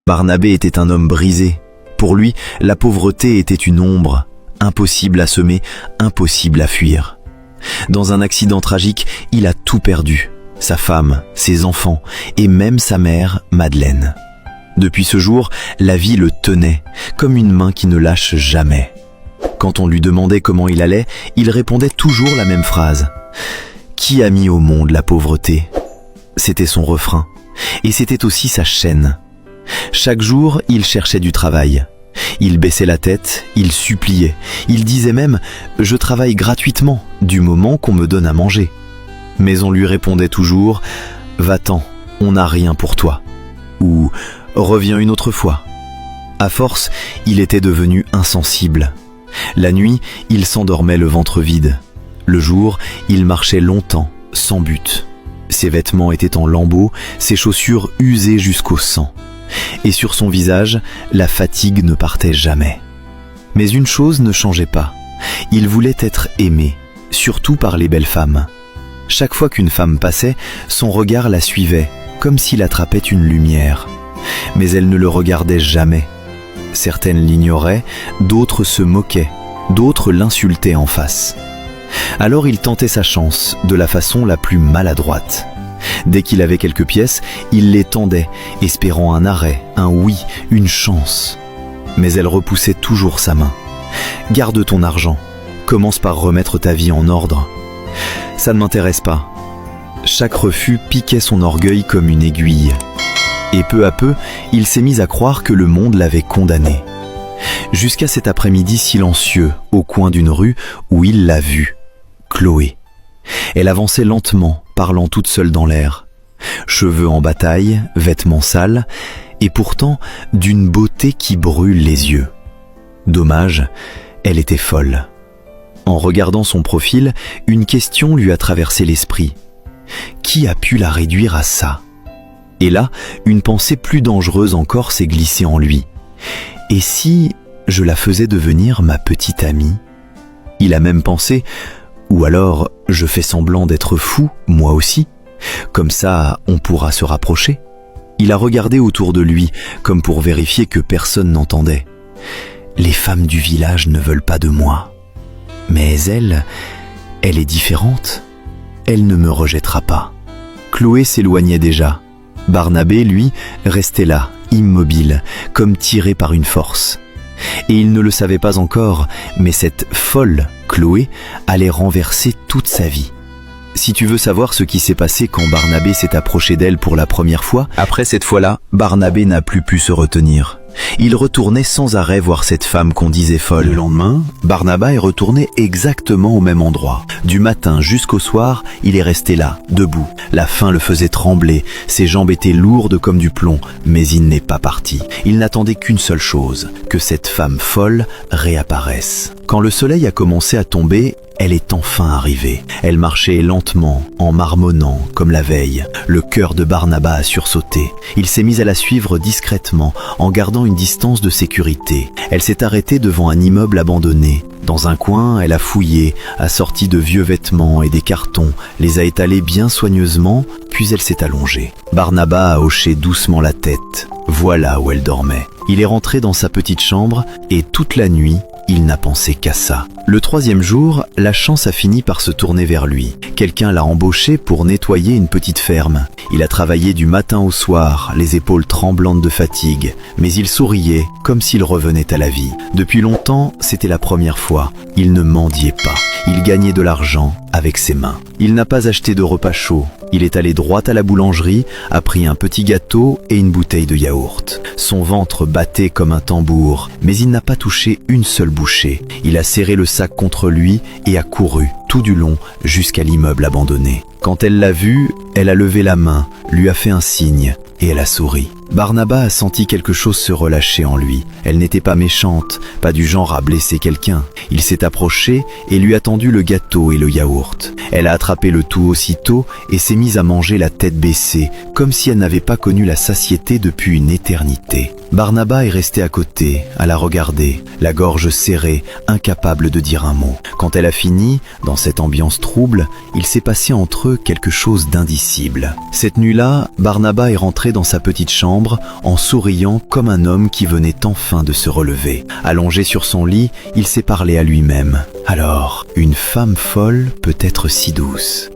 Barnabé était un homme brisé. Pour lui, la pauvreté était une ombre, impossible à semer, impossible à fuir. Dans un accident tragique, il a tout perdu, sa femme, ses enfants et même sa mère, Madeleine. Depuis ce jour, la vie le tenait, comme une main qui ne lâche jamais. Quand on lui demandait comment il allait, il répondait toujours la même phrase. Qui a mis au monde la pauvreté ? C'était son refrain, et c'était aussi sa chaîne. Chaque jour, il cherchait du travail. Il baissait la tête, il suppliait. Il disait même « Je travaille gratuitement, du moment qu'on me donne à manger ». Mais on lui répondait toujours « Va-t'en, on n'a rien pour toi » ou « Reviens une autre fois ». À force, il était devenu insensible. La nuit, il s'endormait le ventre vide. Le jour, il marchait longtemps, sans but. Ses vêtements étaient en lambeaux, ses chaussures usées jusqu'au sang. Et sur son visage, la fatigue ne partait jamais. Mais une chose ne changeait pas. Il voulait être aimé, surtout par les belles femmes. Chaque fois qu'une femme passait, son regard la suivait, comme s'il attrapait une lumière. Mais elle ne le regardait jamais. Certaines l'ignoraient, d'autres se moquaient, d'autres l'insultaient en face. Alors il tentait sa chance de la façon la plus maladroite. Dès qu'il avait quelques pièces, il les tendait, espérant un arrêt, un oui, une chance. Mais elle repoussait toujours sa main. « Garde ton argent, commence par remettre ta vie en ordre. »« Ça ne m'intéresse pas. » Chaque refus piquait son orgueil comme une aiguille. Et peu à peu, il s'est mis à croire que le monde l'avait condamné. Jusqu'à cet après-midi silencieux, au coin d'une rue, où il l'a vue, Chloé. Elle avançait lentement, parlant toute seule dans l'air. Cheveux en bataille, vêtements sales, et pourtant d'une beauté qui brûle les yeux. Dommage, elle était folle. En regardant son profil, une question lui a traversé l'esprit. Qui a pu la réduire à ça ? Et là, une pensée plus dangereuse encore s'est glissée en lui. Et si je la faisais devenir ma petite amie ? Il a même pensé, ou alors je fais semblant d'être fou, moi aussi. Comme ça, on pourra se rapprocher. Il a regardé autour de lui, comme pour vérifier que personne n'entendait. Les femmes du village ne veulent pas de moi. Mais elle est différente. Elle ne me rejettera pas. Chloé s'éloignait déjà. Barnabé, lui, restait là, immobile, comme tiré par une force. Et il ne le savait pas encore, mais cette folle Chloé allait renverser toute sa vie. Si tu veux savoir ce qui s'est passé quand Barnabé s'est approché d'elle pour la première fois, après cette fois-là, Barnabé n'a plus pu se retenir. Il retournait sans arrêt voir cette femme qu'on disait folle. Le lendemain, Barnabé est retourné exactement au même endroit. Du matin jusqu'au soir, il est resté là, debout. La faim le faisait trembler, ses jambes étaient lourdes comme du plomb, mais il n'est pas parti. Il n'attendait qu'une seule chose, que cette femme folle réapparaisse. Quand le soleil a commencé à tomber, elle est enfin arrivée. Elle marchait lentement, en marmonnant, comme la veille. Le cœur de Barnabé a sursauté. Il s'est mis à la suivre discrètement, en gardant une distance de sécurité. Elle s'est arrêtée devant un immeuble abandonné. Dans un coin, elle a fouillé, a sorti de vieux vêtements et des cartons, les a étalés bien soigneusement, puis elle s'est allongée. Barnabé a hoché doucement la tête. Voilà où elle dormait. Il est rentré dans sa petite chambre et toute la nuit, il n'a pensé qu'à ça. Le troisième jour, la chance a fini par se tourner vers lui. Quelqu'un l'a embauché pour nettoyer une petite ferme. Il a travaillé du matin au soir, les épaules tremblantes de fatigue, mais il souriait comme s'il revenait à la vie. Depuis longtemps, c'était la première fois. Il ne mendiait pas. Il gagnait de l'argent avec ses mains. Il n'a pas acheté de repas chaud. Il est allé droit à la boulangerie, a pris un petit gâteau et une bouteille de yaourt. Son ventre battait comme un tambour, mais il n'a pas touché une seule bouchée. Il a serré le sac contre lui et a couru tout du long jusqu'à l'immeuble abandonné. Quand elle l'a vu, elle a levé la main, lui a fait un signe et elle a souri. Barnabé a senti quelque chose se relâcher en lui. Elle n'était pas méchante, pas du genre à blesser quelqu'un. Il s'est approché et lui a tendu le gâteau et le yaourt. Elle a attrapé le tout aussitôt et s'est mise à manger la tête baissée, comme si elle n'avait pas connu la satiété depuis une éternité. Barnabé est resté à côté, à la regarder, la gorge serrée, incapable de dire un mot. Quand elle a fini, dans cette ambiance trouble, il s'est passé entre eux quelque chose d'indicible. Cette nuit-là, Barnabé est rentré dans sa petite chambre chambre en souriant comme un homme qui venait enfin de se relever. Allongé sur son lit, il s'est parlé à lui-même. Alors, une femme folle peut être si douce.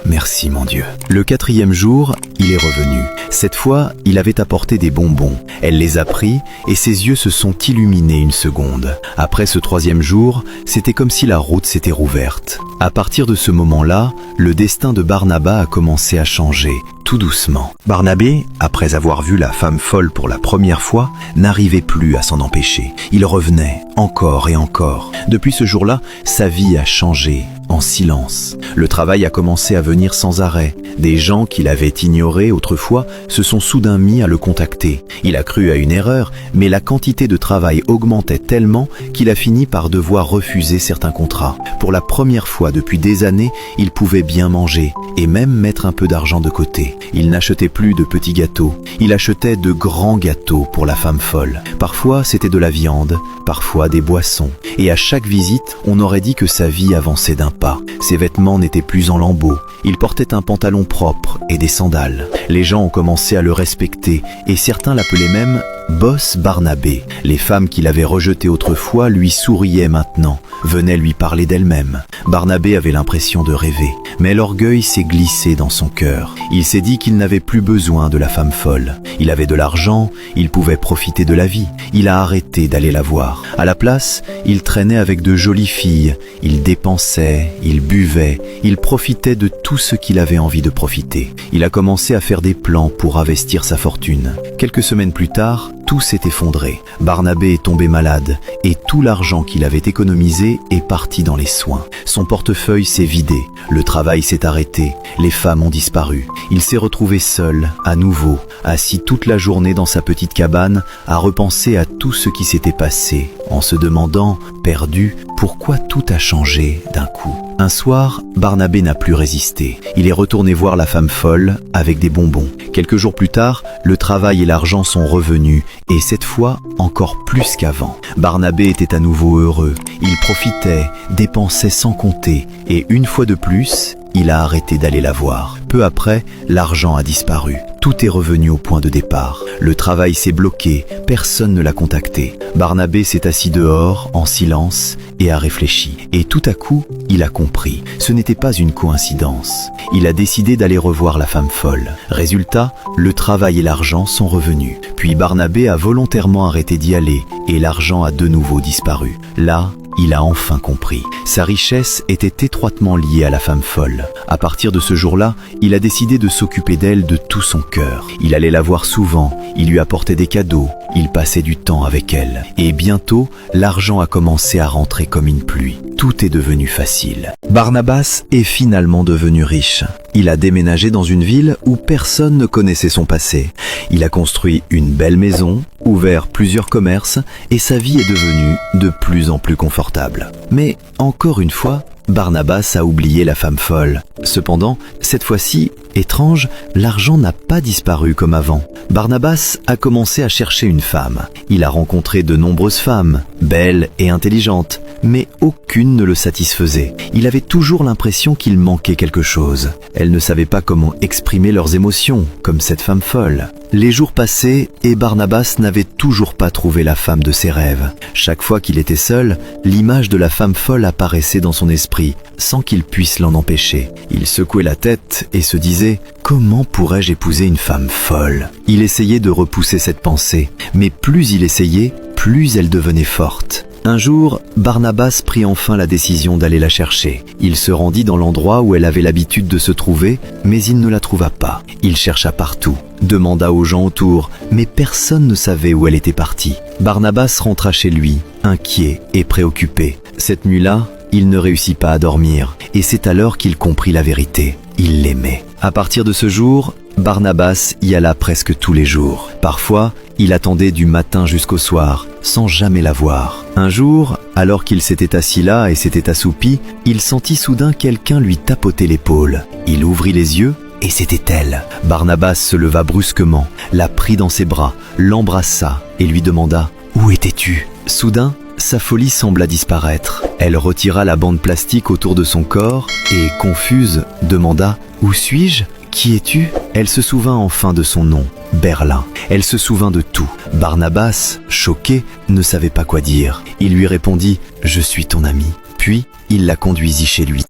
Merci mon Dieu. Le 4e jour, il est revenu. Cette fois, il avait apporté des bonbons. Elle les a pris et ses yeux se sont illuminés une seconde. Après ce 3e jour, c'était comme si la route s'était rouverte. À partir de ce moment-là, le destin de Barnabas a commencé à changer, tout doucement. Barnabé, après avoir vu la femme folle pour la première fois, n'arrivait plus à s'en empêcher. Il revenait, encore et encore. Depuis ce jour-là, sa vie a changé, en silence. Le travail a commencé à venir sans arrêt. Des gens qu'il avait ignorés autrefois se sont soudain mis à le contacter. Il a cru à une erreur, mais la quantité de travail augmentait tellement qu'il a fini par devoir refuser certains contrats. Pour la première fois depuis des années, il pouvait bien manger et même mettre un peu d'argent de côté. Il n'achetait plus de petits gâteaux, il achetait de grands gâteaux pour la femme folle. Parfois c'était de la viande, parfois des boissons. Et à chaque visite, on aurait dit que sa vie avançait d'un pas. Ses vêtements n'étaient plus en lambeaux, il portait un pantalon propre et des sandales. Les gens ont commencé à le respecter et certains l'appelaient même Boss Barnabé. Les femmes qu'il avait rejetées autrefois lui souriaient maintenant, venaient lui parler d'elles-mêmes. Barnabé avait l'impression de rêver, mais l'orgueil s'est glissé dans son cœur. Il s'est dit qu'il n'avait plus besoin de la femme folle. Il avait de l'argent, il pouvait profiter de la vie. Il a arrêté d'aller la voir. À la place, il traînait avec de jolies filles. Il dépensait, il buvait, il profitait de tout ce qu'il avait envie de profiter. Il a commencé à faire des plans pour investir sa fortune. Quelques semaines plus tard, tout s'est effondré. Barnabé est tombé malade et tout l'argent qu'il avait économisé est parti dans les soins. Son portefeuille s'est vidé, le travail s'est arrêté, les femmes ont disparu. Il s'est retrouvé seul, à nouveau, assis toute la journée dans sa petite cabane, à repenser à tout ce qui s'était passé, en se demandant, perdu, pourquoi tout a changé d'un coup. Un soir, Barnabé n'a plus résisté. Il est retourné voir la femme folle avec des bonbons. Quelques jours plus tard, le travail et l'argent sont revenus, et cette fois, encore plus qu'avant. Barnabé était à nouveau heureux. Il profitait, dépensait sans compter, et une fois de plus, il a arrêté d'aller la voir. Peu après, l'argent a disparu. Tout est revenu au point de départ. Le travail s'est bloqué, personne ne l'a contacté. Barnabé s'est assis dehors, en silence, et a réfléchi. Et tout à coup, il a compris. Ce n'était pas une coïncidence. Il a décidé d'aller revoir la femme folle. Résultat, le travail et l'argent sont revenus. Puis Barnabé a volontairement arrêté d'y aller, et l'argent a de nouveau disparu. Là, il a enfin compris. Sa richesse était étroitement liée à la femme folle. À partir de ce jour-là, il a décidé de s'occuper d'elle de tout son cœur. Il allait la voir souvent, il lui apportait des cadeaux, il passait du temps avec elle. Et bientôt, l'argent a commencé à rentrer comme une pluie. Tout est devenu facile. Barnabas est finalement devenu riche. Il a déménagé dans une ville où personne ne connaissait son passé. Il a construit une belle maison, ouvert plusieurs commerces et sa vie est devenue de plus en plus confortable. Mais encore une fois, Barnabas a oublié la femme folle. Cependant, cette fois-ci, étrange, l'argent n'a pas disparu comme avant. Barnabas a commencé à chercher une femme. Il a rencontré de nombreuses femmes, belles et intelligentes, mais aucune ne le satisfaisait. Il avait toujours l'impression qu'il manquait quelque chose. Elles ne savaient pas comment exprimer leurs émotions, comme cette femme folle. Les jours passaient et Barnabas n'avait toujours pas trouvé la femme de ses rêves. Chaque fois qu'il était seul, l'image de la femme folle apparaissait dans son esprit, sans qu'il puisse l'en empêcher. Il secouait la tête et se disait « Comment pourrais-je épouser une femme folle ?» Il essayait de repousser cette pensée, mais plus il essayait, plus elle devenait forte. Un jour, Barnabas prit enfin la décision d'aller la chercher. Il se rendit dans l'endroit où elle avait l'habitude de se trouver, mais il ne la trouva pas. Il chercha partout, demanda aux gens autour, mais personne ne savait où elle était partie. Barnabas rentra chez lui, inquiet et préoccupé. Cette nuit-là, il ne réussit pas à dormir, et c'est alors qu'il comprit la vérité. Il l'aimait. À partir de ce jour, Barnabas y alla presque tous les jours. Parfois, il attendait du matin jusqu'au soir, sans jamais la voir. Un jour, alors qu'il s'était assis là et s'était assoupi, il sentit soudain quelqu'un lui tapoter l'épaule. Il ouvrit les yeux et c'était elle. Barnabas se leva brusquement, la prit dans ses bras, l'embrassa et lui demanda « Où étais-tu » Soudain, sa folie sembla disparaître. Elle retira la bande plastique autour de son corps et, confuse, demanda « Où suis-je ? Qui es-tu » Elle se souvint enfin de son nom, Berlin. Elle se souvint de tout. Barnabas, choqué, ne savait pas quoi dire. Il lui répondit « Je suis ton ami ». Puis, il la conduisit chez lui.